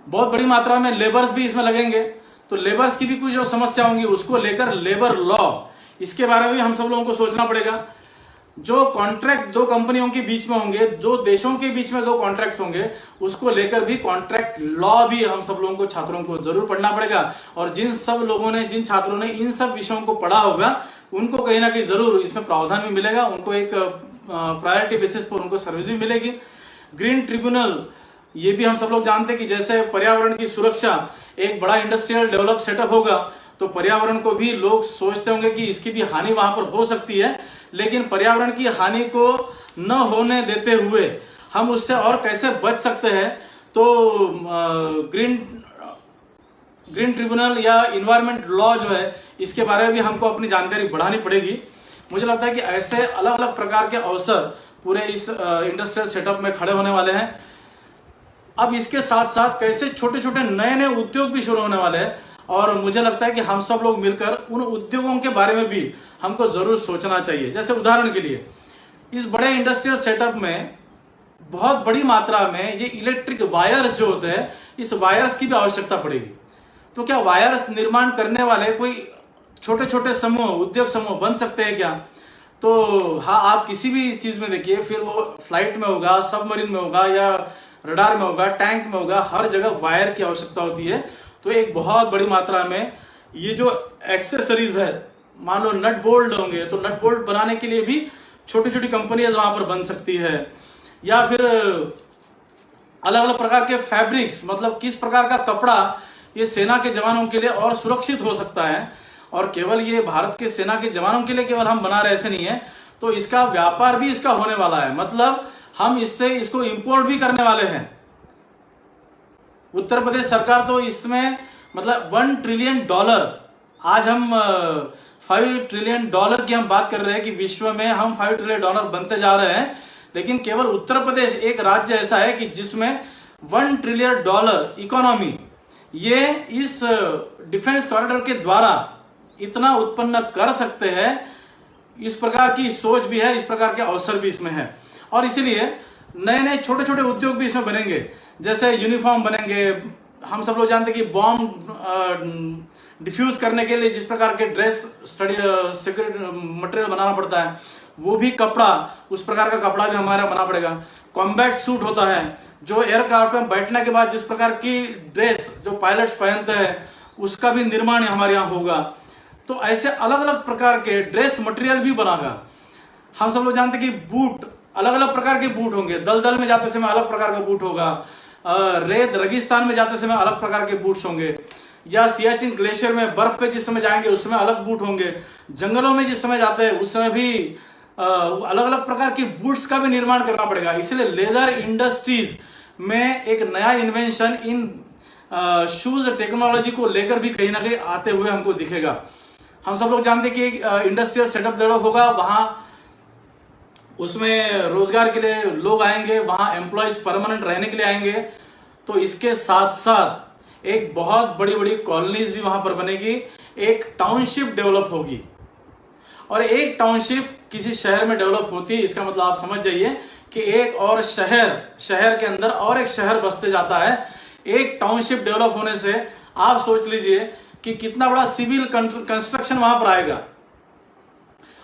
A: बहुत बड़ी मात्रा में लेबर्स भी इसमें लगेंगे, तो लेबर्स की भी कुछ जो समस्या होंगी उसको लेकर लेबर लॉ, इसके बारे में भी हम सब लोगों को सोचना पड़ेगा। जो कॉन्ट्रैक्ट 2 कंपनियों के बीच में होंगे, 2 देशों के बीच में 2 कॉन्ट्रैक्ट होंगे, उसको लेकर भी कॉन्ट्रैक्ट लॉ भी हम सब लोगों को, छात्रों को जरूर पढ़ना पड़ेगा। और जिन छात्रों ने इन सब विषयों को पढ़ा होगा उनको कहीं ना कहीं जरूर इसमें प्रावधान भी मिलेगा, उनको एक प्रायोरिटी बेसिस पर उनको सर्विस भी मिलेगी। ग्रीन ट्रिब्यूनल, ये भी हम सब लोग जानते हैं कि जैसे पर्यावरण की सुरक्षा, एक बड़ा इंडस्ट्रियल डेवलप सेटअप होगा तो पर्यावरण को भी लोग सोचते होंगे कि इसकी भी हानि वहां पर हो सकती है, लेकिन पर्यावरण की हानि को न होने देते हुए हम उससे और कैसे बच सकते हैं। तो ग्रीन ट्रिब्यूनल या इन्वायरमेंट लॉ जो है इसके बारे में भी हमको अपनी जानकारी बढ़ानी पड़ेगी। मुझे लगता है कि ऐसे अलग अलग प्रकार के अवसर पूरे इस इंडस्ट्रियल सेटअप में खड़े होने वाले हैं। अब इसके साथ साथ कैसे छोटे छोटे नए नए उद्योग भी शुरू होने वाले हैं, और मुझे लगता है कि हम सब लोग मिलकर उन उद्योगों के बारे में भी हमको जरूर सोचना चाहिए। जैसे उदाहरण के लिए इस बड़े इंडस्ट्रियल सेटअप में बहुत बड़ी मात्रा में ये इलेक्ट्रिक वायर्स जो होते हैं, इस वायर्स की भी आवश्यकता पड़ेगी। तो क्या वायर्स निर्माण करने वाले कोई छोटे छोटे समूह, उद्योग समूह बन सकते हैं क्या? तो हाँ, आप किसी भी चीज में देखिए, फिर वो फ्लाइट में होगा, सबमरीन में होगा, या रडार में होगा, टैंक में होगा, हर जगह वायर की आवश्यकता होती है। तो एक बहुत बड़ी मात्रा में ये जो एक्सेसरीज है, मान लो नट बोल्ट होंगे, तो नट बोल्ट बनाने के लिए भी छोटी छोटी कंपनियां वहां पर बन सकती है। या फिर अलग अलग प्रकार के फैब्रिक्स, मतलब किस प्रकार का कपड़ा ये सेना के जवानों के लिए और सुरक्षित हो सकता है, और केवल ये भारत के सेना के जवानों के लिए केवल हम बना रहे ऐसे नहीं है, तो इसका व्यापार भी इसका होने वाला है। मतलब हम इसको इंपोर्ट भी करने वाले हैं। उत्तर प्रदेश सरकार तो इसमें मतलब $1 ट्रिलियन, आज हम $5 ट्रिलियन की हम बात कर रहे हैं कि विश्व में हम $5 ट्रिलियन बनते जा रहे हैं, लेकिन केवल उत्तर प्रदेश एक राज्य ऐसा है कि जिसमें $1 ट्रिलियन इकोनॉमी ये इस डिफेंस कॉरिडोर के द्वारा इतना उत्पन्न कर सकते हैं। इस प्रकार की सोच भी है, इस प्रकार के अवसर भी इसमें है, और इसीलिए नए नए छोटे छोटे उद्योग भी इसमें बनेंगे। जैसे यूनिफॉर्म बनेंगे, हम सब लोग जानते हैं कि बॉम्ब डिफ्यूज करने के लिए जिस प्रकार के ड्रेस सिक्योरिटी मटेरियल बनाना पड़ता है, वो भी कपड़ा, उस प्रकार का कपड़ा भी हमारा बना पड़ेगा। कॉम्बैट सूट होता है, जो एयरक्राफ्ट में बैठने के बाद जिस प्रकार की ड्रेस जो पायलट्स पहनते हैं, उसका भी निर्माण हमारे यहाँ होगा। तो ऐसे अलग अलग प्रकार के ड्रेस मटेरियल भी बनागा। हम सब लोग जानते हैं कि बूट, अलग अलग प्रकार के बूट होंगे। दलदल में जाते समय अलग प्रकार का बूट होगा, रेत रेगिस्तान में जाते समय अलग प्रकार के बूट्स होंगे, या सियाचिन ग्लेशियर में बर्फ पे जिस समय जाएंगे उस समय अलग बूट होंगे, जंगलों में जिस समय जाते हैं उस समय भी अलग अलग प्रकार के बूट्स का भी निर्माण करना पड़ेगा। इसलिए लेदर इंडस्ट्रीज में एक नया इन्वेंशन इन शूज टेक्नोलॉजी को लेकर भी कहीं ना कहीं आते हुए हमको दिखेगा। हम सब लोग जानते हैं कि इंडस्ट्रियल सेटअप डेवलप होगा, वहां उसमें रोजगार के लिए लोग आएंगे, वहां एम्प्लॉयज परमानेंट रहने के लिए आएंगे। तो इसके साथ साथ एक बहुत बड़ी बड़ी कॉलोनीज भी वहां पर बनेगी, एक टाउनशिप डेवलप होगी। और एक टाउनशिप किसी शहर में डेवलप होती है, इसका मतलब आप समझ जाइए कि एक और शहर के अंदर और एक शहर बसते जाता है। एक टाउनशिप डेवलप होने से आप सोच लीजिए कि कितना बड़ा सिविल कंस्ट्रक्शन वहां पर आएगा।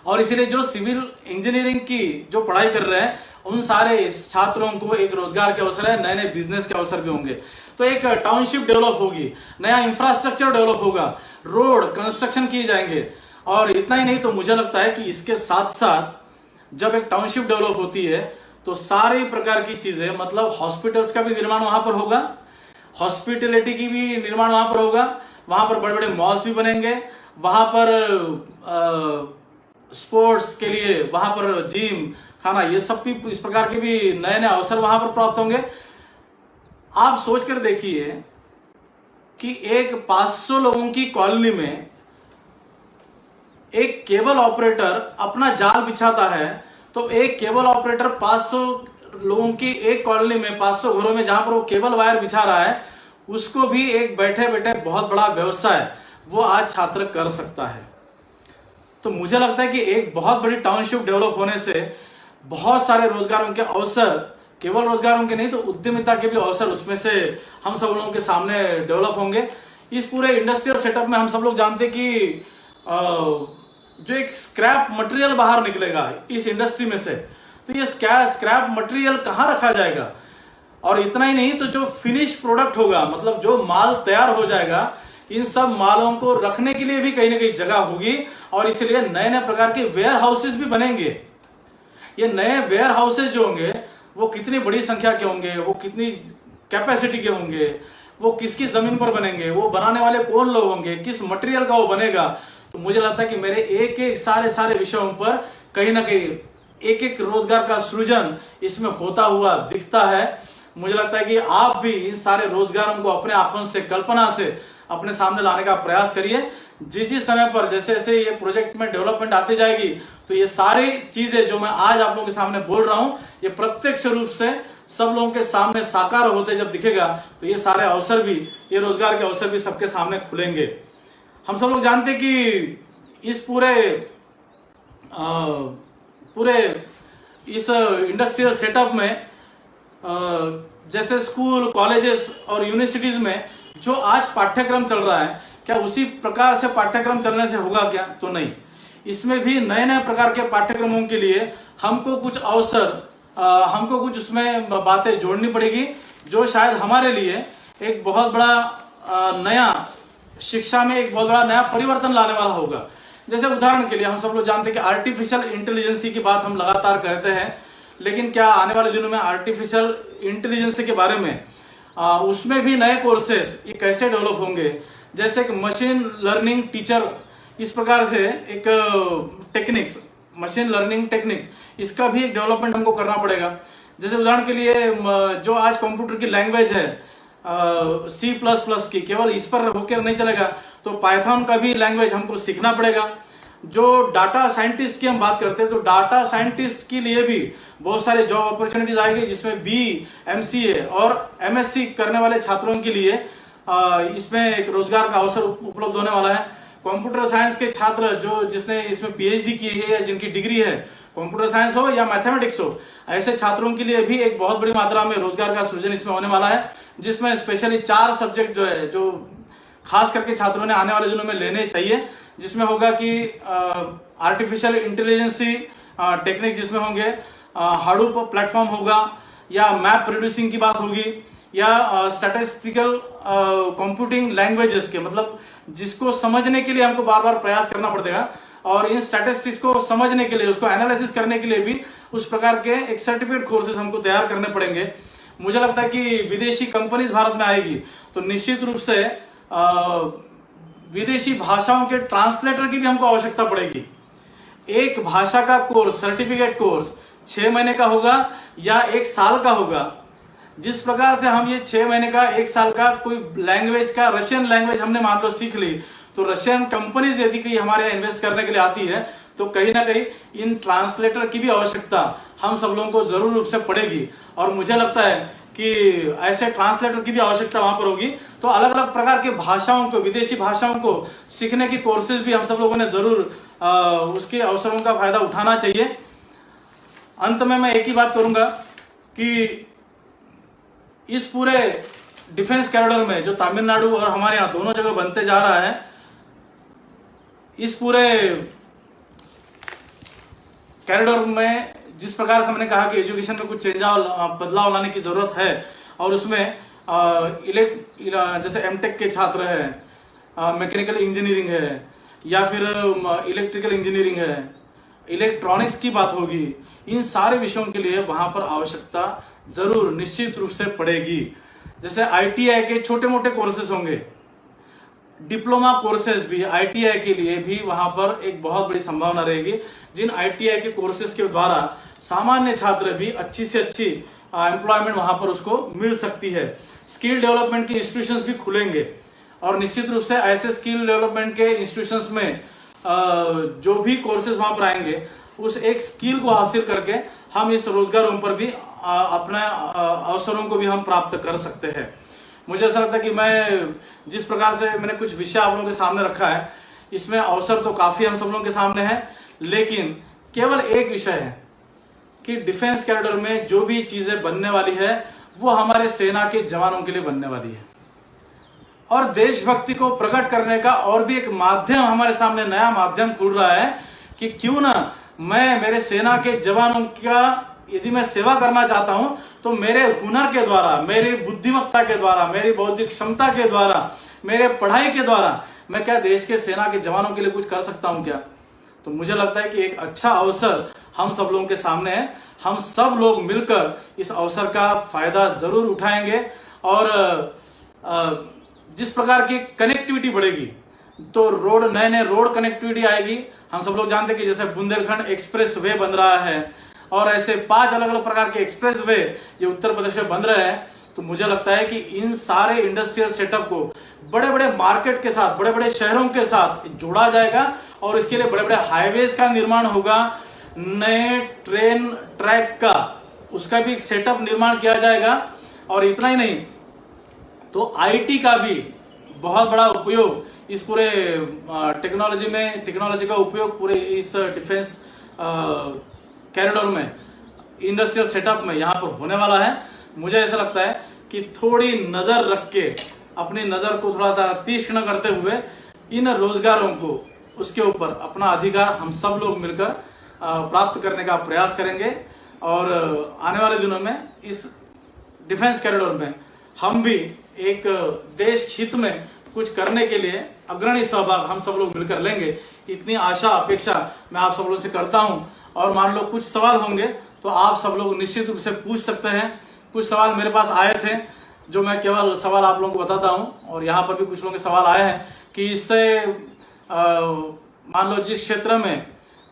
A: और इसीलिए जो सिविल इंजीनियरिंग की जो पढ़ाई कर रहे हैं उन सारे छात्रों को एक रोजगार के अवसर है, नए नए बिजनेस के अवसर भी होंगे। तो एक टाउनशिप डेवलप होगी, नया इंफ्रास्ट्रक्चर डेवलप होगा, रोड कंस्ट्रक्शन किए जाएंगे। और इतना ही नहीं, तो मुझे लगता है कि इसके साथ साथ जब एक टाउनशिप डेवलप होती है तो सारी प्रकार की चीजें, मतलब हॉस्पिटल्स का भी निर्माण वहां पर होगा, हॉस्पिटलिटी की भी निर्माण वहां पर होगा, वहां पर बड़े बड़े मॉल्स भी बनेंगे, वहां पर स्पोर्ट्स के लिए वहां पर जिम, खाना, ये सब भी इस प्रकार के भी नए नए अवसर वहां पर प्राप्त होंगे। आप सोच कर देखिए कि एक 500 लोगों की कॉलोनी में एक केबल ऑपरेटर अपना जाल बिछाता है, तो एक केबल ऑपरेटर 500 लोगों की एक कॉलोनी में, 500 घरों में जहां पर वो केबल वायर बिछा रहा है, उसको भी एक बैठे बैठे बहुत बड़ा व्यवसाय वो आज छात्र कर सकता है। तो मुझे लगता है कि एक बहुत बड़ी टाउनशिप डेवलप होने से बहुत सारे रोजगारों के अवसर, केवल रोजगारों के नहीं तो उद्यमिता के भी अवसर उसमें से हम सब लोगों के सामने डेवलप होंगे। इस पूरे इंडस्ट्रियल सेटअप में हम सब लोग जानते हैं कि जो एक स्क्रैप मटेरियल बाहर निकलेगा इस इंडस्ट्री में से, तो ये स्क्रैप मटेरियल कहाँ रखा जाएगा। और इतना ही नहीं, तो जो फिनिश प्रोडक्ट होगा, मतलब जो माल तैयार हो जाएगा, इन सब मालों को रखने के लिए भी कहीं ना कहीं जगह होगी। और इसलिए नए नए प्रकार के वेयर हाउसेज भी बनेंगे। ये नए वेयर हाउसेज जो होंगे वो कितनी बड़ी संख्या के होंगे, वो कितनी कैपेसिटी के होंगे, वो किसकी जमीन पर बनेंगे, वो बनाने वाले कौन लोग होंगे, किस मटेरियल का वो बनेगा। तो मुझे लगता है कि मेरे एक एक सारे विषयों पर कहीं ना कहीं एक एक रोजगार का सृजन इसमें होता हुआ दिखता है। मुझे लगता है कि आप भी इन सारे रोजगारों को अपने आंखों से, कल्पना से अपने सामने लाने का प्रयास करिए। जिस समय पर जैसे जैसे ये प्रोजेक्ट में डेवलपमेंट आती जाएगी, तो ये सारी चीजें जो मैं आज आप लोगों के सामने बोल रहा हूं, ये प्रत्यक्ष रूप से सब लोगों के सामने साकार होते जब दिखेगा तो ये सारे अवसर भी, ये रोजगार के अवसर भी सबके सामने खुलेंगे। हम सब लोग जानते कि इस पूरे इस इंडस्ट्रियल सेटअप में जैसे स्कूल, कॉलेजेस और यूनिवर्सिटीज में जो आज पाठ्यक्रम चल रहा है, क्या उसी प्रकार से पाठ्यक्रम चलने से होगा क्या? तो नहीं। इसमें भी नए नए प्रकार के पाठ्यक्रमों के लिए हमको कुछ अवसर, हमको कुछ उसमें बातें जोड़नी पड़ेगी जो शायद हमारे लिए एक बहुत बड़ा नया शिक्षा में एक बहुत बड़ा नया परिवर्तन लाने वाला होगा। जैसे उदाहरण के लिए हम सब लोग जानते हैं कि आर्टिफिशियल इंटेलिजेंस की बात हम लगातार कहते हैं, लेकिन क्या आने वाले दिनों में आर्टिफिशियल इंटेलिजेंस के बारे में उसमें भी नए कोर्सेस ये कैसे डेवलप होंगे? जैसे एक मशीन लर्निंग टीचर, इस प्रकार से एक टेक्निक्स, मशीन लर्निंग टेक्निक्स, इसका भी एक डेवलपमेंट हमको करना पड़ेगा। जैसे उदाहरण के लिए जो आज कंप्यूटर की लैंग्वेज है C++ की, केवल इस पर होकर नहीं चलेगा, तो पाइथन का भी लैंग्वेज हमको सीखना पड़ेगा। जो डाटा साइंटिस्ट की हम बात करते हैं तो डाटा साइंटिस्ट के लिए भी बहुत सारे जॉब अपॉर्चुनिटीज आएगी, जिसमें BMCA और MSc करने वाले छात्रों के लिए इसमें एक रोजगार का अवसर उपलब्ध होने वाला है। कंप्यूटर साइंस के छात्र जिसने इसमें PhD की है या जिनकी डिग्री है, कंप्यूटर साइंस हो या मैथमेटिक्स हो, ऐसे छात्रों के लिए भी एक बहुत बड़ी मात्रा में रोजगार का सृजन इसमें होने वाला है, जिसमें स्पेशली 4 सब्जेक्ट जो खास करके छात्रों ने आने वाले दिनों में लेने चाहिए, जिसमें होगा कि आर्टिफिशियल इंटेलिजेंस टेक्निक जिसमें होंगे, हाडूप प्लेटफॉर्म होगा, या मैप प्रोड्यूसिंग की बात होगी, या स्टैटिस्टिकल कंप्यूटिंग लैंग्वेजेस के, मतलब जिसको समझने के लिए हमको बार बार प्रयास करना पड़ेगा, और इन स्टैटिस्टिक्स को समझने के लिए, उसको एनालिसिस करने के लिए भी उस प्रकार के एक सर्टिफिकेट कोर्सेज हमको तैयार करने पड़ेंगे। मुझे लगता है कि विदेशी कंपनीज भारत में आएगी तो निश्चित रूप से विदेशी भाषाओं के ट्रांसलेटर की भी हमको आवश्यकता पड़ेगी। एक भाषा का कोर्स, सर्टिफिकेट कोर्स 6 महीने का होगा या 1 साल का होगा। जिस प्रकार से हम ये 6 महीने का, 1 साल का कोई लैंग्वेज का, रशियन लैंग्वेज हमने मान लो सीख ली, तो रशियन कंपनीज यदि कोई हमारे यहाँ इन्वेस्ट करने के लिए आती है तो कहीं ना कहीं इन ट्रांसलेटर की भी आवश्यकता हम सब लोगों को जरूर रूप से पड़ेगी। और मुझे लगता है कि ऐसे ट्रांसलेटर की भी आवश्यकता वहां पर होगी। तो अलग अलग प्रकार के भाषाओं को, विदेशी भाषाओं को सीखने की कोर्सेज भी हम सब लोगों ने जरूर उसके अवसरों का फायदा उठाना चाहिए। अंत में मैं एक ही बात करूंगा कि इस पूरे डिफेंस कॉरिडोर में जो तमिलनाडु और हमारे यहाँ दोनों जगह बनते जा रहा है, इस पूरे कॉरिडोर में जिस प्रकार से मैंने कहा कि एजुकेशन में कुछ बदलाव लाने की जरूरत है, और उसमें जैसे एमटेक के छात्र हैं, मैकेनिकल इंजीनियरिंग है, या फिर इलेक्ट्रिकल इंजीनियरिंग है, इलेक्ट्रॉनिक्स की बात होगी, इन सारे विषयों के लिए वहां पर आवश्यकता जरूर निश्चित रूप से पड़ेगी। जैसे ITI के छोटे मोटे कोर्सेज होंगे, डिप्लोमा कोर्सेज भी ITI के लिए भी वहां पर एक बहुत बड़ी संभावना रहेगी, जिन ITI के कोर्सेज के द्वारा सामान्य छात्र भी अच्छी से अच्छी एम्प्लॉयमेंट वहां पर उसको मिल सकती है। स्किल डेवलपमेंट के इंस्टीट्यूशंस भी खुलेंगे, और निश्चित रूप से ऐसे स्किल डेवलपमेंट के इंस्टीट्यूशंस में जो भी कोर्सेज वहां पर आएंगे, उस एक स्किल को हासिल करके हम इस रोजगारों पर भी अपने अवसरों को भी हम प्राप्त कर सकते हैं। मुझे ऐसा लगता है कि मैं जिस प्रकार से मैंने कुछ विषय आप लोगों के सामने रखा है, इसमें अवसर तो काफी हम सब लोगों के सामने है, लेकिन केवल एक विषय है कि डिफेंस कॉरिडोर में जो भी चीजें बनने वाली है वो हमारे सेना के जवानों के लिए बनने वाली है, और देशभक्ति को प्रकट करने का और भी एक माध्यम हमारे सामने, नया माध्यम खुल रहा है कि क्यों ना मैं मेरे सेना के जवानों का यदि मैं सेवा करना चाहता हूं तो मेरे हुनर के द्वारा, मेरी बुद्धिमत्ता के द्वारा, मेरी बौद्धिक क्षमता के द्वारा, मेरे पढ़ाई के द्वारा मैं क्या देश के सेना के जवानों के लिए कुछ कर सकता हूं क्या? तो मुझे लगता है कि एक अच्छा अवसर हम सब लोगों के सामने है। हम सब लोग मिलकर इस अवसर का फायदा जरूर उठाएंगे, और जिस प्रकार की कनेक्टिविटी बढ़ेगी तो नए नए रोड कनेक्टिविटी आएगी। हम सब लोग जानते हैं कि जैसे बुंदेलखंड एक्सप्रेस वे बन रहा है, और ऐसे 5 अलग अलग प्रकार के एक्सप्रेस वे ये उत्तर प्रदेश में बन रहे हैं। तो मुझे लगता है कि इन सारे इंडस्ट्रियल सेटअप को बड़े बड़े मार्केट के साथ, बड़े बड़े शहरों के साथ जोड़ा जाएगा, और इसके लिए बड़े बड़े हाईवेज का निर्माण होगा, नए ट्रेन ट्रैक का उसका भी एक सेटअप निर्माण किया जाएगा। और इतना ही नहीं, तो आईटी का भी बहुत बड़ा उपयोग इस पूरे टेक्नोलॉजी का उपयोग पूरे इस डिफेंस कॉरिडोर में, इंडस्ट्रियल सेटअप में यहाँ पर होने वाला है। मुझे ऐसा लगता है कि थोड़ी नजर रख के, अपनी नजर को थोड़ा सा तीक्ष्ण करते हुए इन रोजगारों को, उसके ऊपर अपना अधिकार हम सब लोग मिलकर प्राप्त करने का प्रयास करेंगे। और आने वाले दिनों में इस डिफेंस कॉरिडोर में हम भी एक देश हित में कुछ करने के लिए अग्रणी सहभाग हम सब लोग मिलकर लेंगे, इतनी आशा अपेक्षा मैं आप सब लोगों से करता हूं। और मान लो कुछ सवाल होंगे तो आप सब लोग निश्चित रूप से पूछ सकते हैं। कुछ सवाल मेरे पास आए थे जो मैं केवल सवाल आप लोगों को बताता हूं, और यहाँ पर भी कुछ लोगों के सवाल आए हैं कि इससे मान लो जिस क्षेत्र में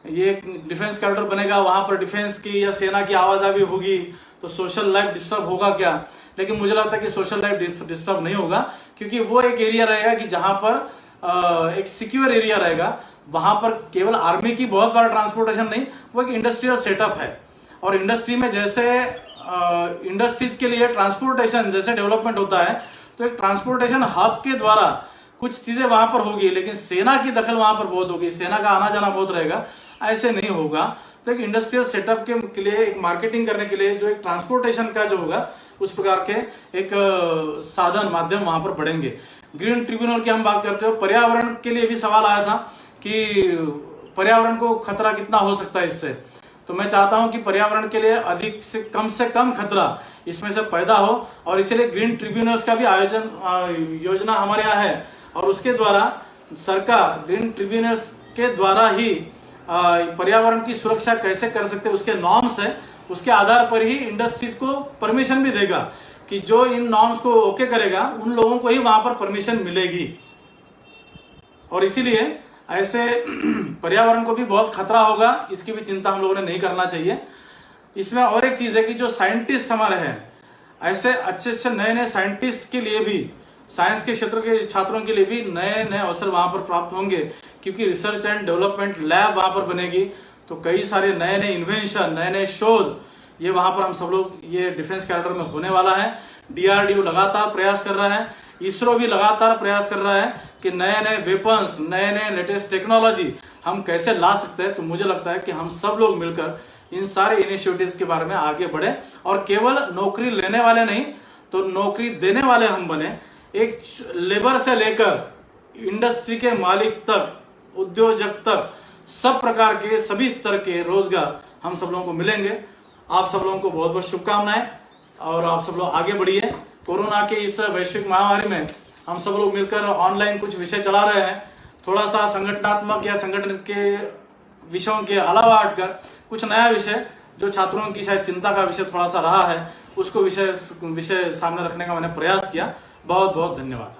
A: ये डिफेंस कॉरिडोर बनेगा वहां पर डिफेंस की या सेना की आवाजाही होगी तो सोशल लाइफ डिस्टर्ब होगा क्या। लेकिन मुझे लगता है कि सोशल लाइफ डिस्टर्ब नहीं होगा, क्योंकि वो एक एरिया रहेगा कि जहां पर एक सिक्योर एरिया रहेगा। वहां पर केवल आर्मी की बहुत बड़ा ट्रांसपोर्टेशन नहीं, वो एक इंडस्ट्रियल सेटअप है। और इंडस्ट्री में जैसे इंडस्ट्रीज के लिए ट्रांसपोर्टेशन जैसे डेवलपमेंट होता है, तो एक ट्रांसपोर्टेशन हब के द्वारा कुछ चीजें वहां पर होगी, लेकिन सेना की दखल वहां पर बहुत होगी, सेना का आना जाना बहुत रहेगा, ऐसे नहीं होगा। तो एक इंडस्ट्रियल सेटअप के लिए, एक मार्केटिंग करने के लिए जो एक ट्रांसपोर्टेशन का जो होगा, उस प्रकार के एक साधन माध्यम वहां पर बढ़ेंगे। ग्रीन ट्रिब्यूनल की हम बात करते हो, पर्यावरण के लिए भी सवाल आया था कि पर्यावरण को खतरा कितना हो सकता है इससे। तो मैं चाहता हूं कि पर्यावरण के लिए अधिक से कम खतरा इसमें से पैदा हो, और इसीलिए ग्रीन ट्रिब्यूनल्स का भी योजना हमारे यहाँ है। और उसके द्वारा सरकार ग्रीन ट्रिब्यूनल्स के द्वारा ही पर्यावरण की सुरक्षा कैसे कर सकते हैं, उसके नॉर्म्स है, उसके आधार पर ही इंडस्ट्रीज को परमिशन भी देगा कि जो इन नॉर्म्स को ओके करेगा उन लोगों को ही वहां पर परमिशन मिलेगी। और इसीलिए ऐसे पर्यावरण को भी बहुत खतरा होगा, इसकी भी चिंता हम लोगों ने नहीं करना चाहिए। इसमें और एक चीज है कि जो साइंटिस्ट हमारे हैं, ऐसे अच्छे नए साइंटिस्ट के लिए भी, साइंस के क्षेत्र के छात्रों के लिए भी नए अवसर वहां पर प्राप्त होंगे, क्योंकि रिसर्च एंड डेवलपमेंट लैब वहां पर बनेगी। तो कई सारे नए इन्वेंशन, नए शोध ये वहां पर हम सब लोग, ये डिफेंस कॉरिडोर में होने वाला है। डीआरडीओ लगातार प्रयास कर रहा है, इसरो भी लगातार प्रयास कर रहा है कि नए वेपन्स, नए लेटेस्ट टेक्नोलॉजी हम कैसे ला सकते हैं। तो मुझे लगता है कि हम सब लोग मिलकर इन सारे इनिशिएटिव्स के बारे में आगे बढ़े, और केवल नौकरी लेने वाले नहीं तो नौकरी देने वाले हम बने। एक लेबर से लेकर इंडस्ट्री के मालिक तक, उद्योजक तक, सब प्रकार के, सभी स्तर के रोजगार हम सब लोगों को मिलेंगे। आप सब लोगों को बहुत बहुत शुभकामनाएं, और आप सब लोग आगे बढ़िए। कोरोना के इस वैश्विक महामारी में हम सब लोग मिलकर ऑनलाइन कुछ विषय चला रहे हैं। थोड़ा सा संगठनात्मक या संगठन के विषयों के अलावा हटकर कुछ नया विषय जो छात्रों की शायद चिंता का विषय थोड़ा सा रहा है, उसको विषय सामने रखने का मैंने प्रयास किया। बहुत बहुत धन्यवाद।